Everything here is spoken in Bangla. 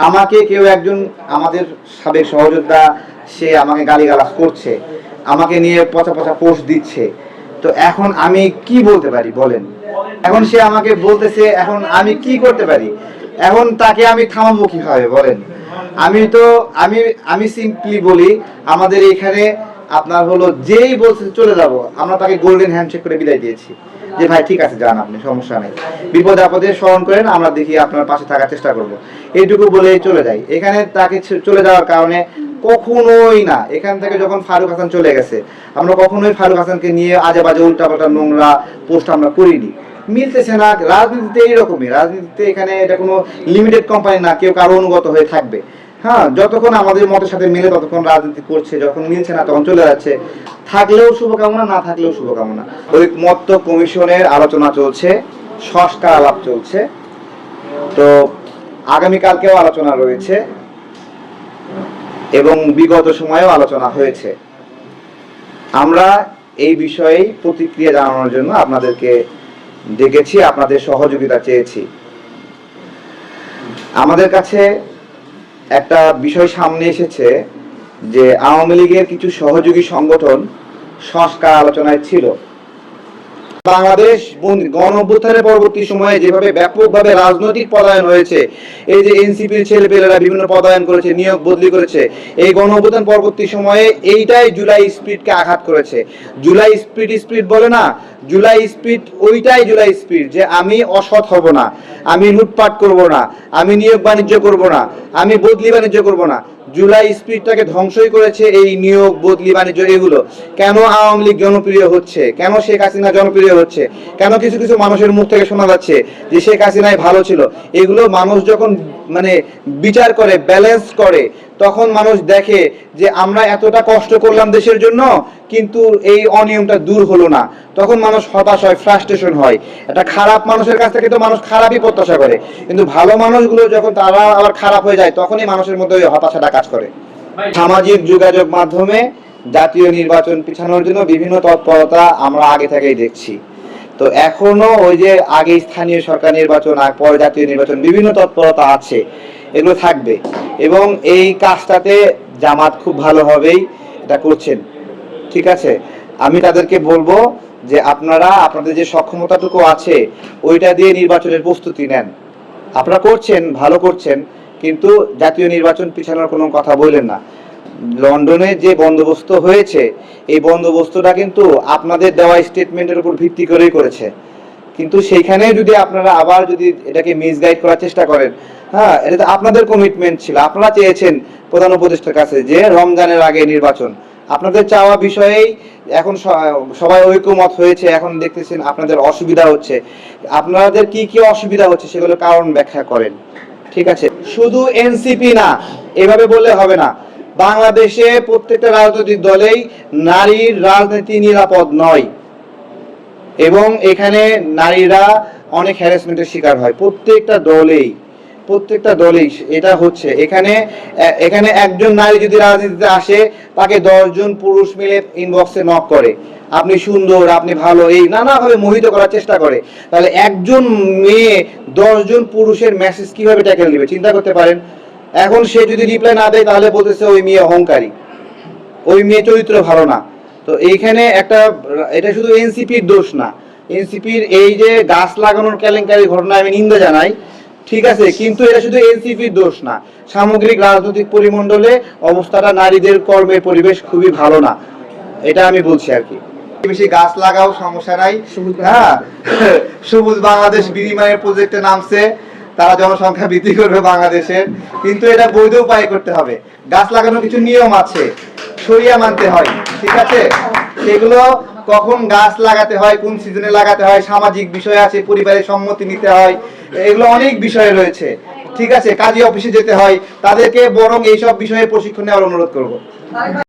আমাকে কেউ একজন আমাদের সাবেক সহযোদ্ধা সে আমাকে গালিগালাজ করছে, আমাকে নিয়ে পচা পচা পোস্ট দিচ্ছে, তো এখন আমি কি বলতে পারি বলেন? এখন সে আমাকে বলতেছে, এখন আমি কি করতে পারি? এখন তাকে আমি থামাবো কিভাবে বলেন? আমি তো আমি আমি সিম্পলি বলি, আমাদের এখানে আপনার হলো যেই বলছে চলে যাব, আমরা তাকে গোল্ডেন হ্যান্ডশেক করে বিদায় দিয়েছি যে ভাই ঠিক আছে যান, আপনি সমস্যা নেই, বিপদে আপদে স্মরণ করেন, আমরা দেখি আপনার পাশে থাকার চেষ্টা করব, এইটুকু বলে চলে যাই। এখানে তাকে চলে যাওয়ার কারণে কখনোই না, এখান থেকে যখন ফারুক হাসান চলে গেছে আমরা কখনোই ফারুক হাসানকে নিয়ে আজে বাজে উল্টাপাল্টা নোংরা পোস্ট আমরা করিনি। মিলতেছে না, রাজনীতিতে এইরকমই, রাজনীতিতে এখানে এটা কোনো লিমিটেড কোম্পানি না, কেউ কারো অনুগত হয়ে থাকবে। হ্যাঁ, যতক্ষণ আমাদের মতের সাথে মিলে ততক্ষণ রাজনীতি করছে, যখন মিলছে না তখন চলে যাচ্ছে। থাকলেও শুভকামনা, না থাকলেও শুভকামনা। ঐকমত্য কমিশনের আলোচনা চলছে, সংস্কার আলাপ চলছে, তো আগামীকালকেও আলোচনা রয়েছে এবং বিগত সময়েও আলোচনা হয়েছে। আমরা এই বিষয়ে প্রতিক্রিয়া জানানোর জন্য আপনাদেরকে ডেকেছি, আপনাদের সহযোগিতা চেয়েছি। আমাদের কাছে একটা বিষয় সামনে এসেছে যে আওয়ামী লীগের কিছু সহযোগী সংগঠন সংস্কার আলোচনায় ছিল। বাংলাদেশ গণঅভ্যুত্থানের পরবর্তী সময়ে যেভাবে ব্যাপকভাবে রাজনৈতিক পদায়ন হয়েছে, এই যে এনসিপির ছেলেপেলেরা বিভিন্ন পদায়ন করেছে, নিয়োগ বদলি করেছে, এই গণঅভ্যুত্থান পরবর্তী সময়ে এইটাই জুলাই স্পিরিটকে আঘাত করেছে। জুলাই স্পিরিট বলে না, জুলাই স্পিরিট ওইটাই জুলাই স্পিরিট, যে আমি অসৎ হব না, আমি লুটপাট করব না, আমি নিয়োগ বাণিজ্য করব না, আমি বদলি বাণিজ্য করব না। জুলাই স্পিরিটটাকে ধ্বংসই করেছে এই নিয়োগ বদলি বাণিজ্য। এগুলো কেন আওয়ামী লীগ জনপ্রিয় হচ্ছে, কেন শেখ হাসিনা জনপ্রিয় হচ্ছে, কেন কিছু কিছু মানুষের মুখ থেকে শোনা যাচ্ছে যে শেখ হাসিনাই ভালো ছিল, এগুলো মানুষ যখন মানে বিচার করে, ব্যালেন্স করে, তখন মানুষ দেখে যে আমরা এতটা কষ্ট করলাম দেশের জন্য, কিন্তু এই অনিয়মটা দূর হলো না, তখন মানুষ হতাশ হয়, ফ্রাস্ট্রেশন হয়। একটা খারাপ মানুষের কাছ থেকে তো মানুষ খারাপই প্রত্যাশা করে, কিন্তু ভালো মানুষগুলো যখন তারা আবার খারাপ হয়ে যায়, তখনই মানুষের মধ্যে ওই হতাশাটা কাজ করে। সামাজিক যোগাযোগ মাধ্যমে জাতীয় নির্বাচন পিছানোর জন্য বিভিন্ন তৎপরতা আমরা আগে থেকেই দেখছি। তো এখনো ওই যে আগে স্থানীয় সরকার নির্বাচন আর পরে জাতীয় নির্বাচন, বিভিন্ন তৎপরতা আছে, এগুলো থাকবে। এবং এই কাজটাতে জামাত খুব ভালোভাবেই এটা করছেন, ঠিক আছে। আমি তাদেরকে বলবো যে আপনারা আপনাদের যে সক্ষমতাটুকু আছে ওইটা দিয়ে নির্বাচনের প্রস্তুতি নেন। আপনারা করছেন, ভালো করছেন, কিন্তু জাতীয় নির্বাচন পিছানোর কোনো কথা বললেন না। লন্ডনে যে বন্দোবস্ত হয়েছে, এই বন্দোবস্তটা কিন্তু আপনাদের দেওয়া স্টেটমেন্টের উপর ভিত্তি করেই করেছে, কিন্তু সেইখানে যদি আপনারা আবার যদি এটাকে মিসগাইড করার চেষ্টা করেন, হ্যাঁ, এটা তো আপনাদের কমিটমেন্ট ছিল, আপনারা চেয়েছেন প্রধান উপদেষ্টার কাছে যে রমজানের আগে নির্বাচন। আপনাদের চাওয়া বিষয়েই এখন সবাই ঐক্যমত হয়েছে, এখন দেখতেছেন আপনাদের অসুবিধা হচ্ছে। আপনাদের কি কি অসুবিধা হচ্ছে সেগুলো কারণ ব্যাখ্যা করেন, ঠিক আছে। শুধু এনসিপি না, এভাবে বললে হবে না। বাংলাদেশে প্রত্যেকটা রাজনৈতিক দলেই নারীর রাজনীতি নিরাপদ নয়, এবং এখানে নারীরা অনেক হ্যারাসমেন্টের শিকার হয় প্রত্যেকটা দলেই এটা হচ্ছে। এখানে একজন নারী যদি রাজনীতিতে আসে, তাকে 10 জন পুরুষ মিলে ইনবক্সে নক করে, আপনি সুন্দর, আপনি ভালো, এই নানাভাবে মোহিত করার চেষ্টা করে। তাহলে একজন মেয়ে 10 জন পুরুষের মেসেজ কিভাবে ট্যাকেল দিবে চিন্তা করতে পারেন। এখন সে যদি রিপ্লাই না দেয়, তাহলে বলতেছে ওই মেয়ে অহংকারী, ওই মেয়ে চরিত্র ভালো না। তো এইখানে এটা শুধু এনসিপির দোষ না, এনসিপির এই যে গাছ লাগানোর কেলেঙ্কারি ঘটনা আমি নিন্দা জানাই, ঠিক আছে, কিন্তু এটা শুধু এনসিপির দোষ না, সামগ্রিক রাজনৈতিক পরিমণ্ডলে অবস্থাটা, নারীদের কর্মের পরিবেশ খুবই ভালো না, এটা আমি বলছি আর কি। বেশি গাছ লাগাও, সমস্যা নাই। হ্যাঁ, সবুজ বাংলাদেশ বিনিময়ের প্রজেক্টে নামছে, তারা জনসংখ্যা বৃদ্ধি করবে বাংলাদেশের, কিন্তু এটা বৈধ উপায়ে করতে হবে। গাছ লাগানোর কিছু নিয়ম আছে, শরিয়া মানতে হয়, ঠিক আছে। সেগুলো কখন গাছ লাগাতে হয়, কোন সিজনে লাগাতে হয়, সামাজিক বিষয় আছে, পরিবারের সম্মতি নিতে হয়, এগুলো অনেক বিষয় রয়েছে, ঠিক আছে। কাজী অফিসে যেতে হয়, তাদেরকে বরং এইসব বিষয়ে প্রশিক্ষণ নেওয়ার অনুরোধ করব।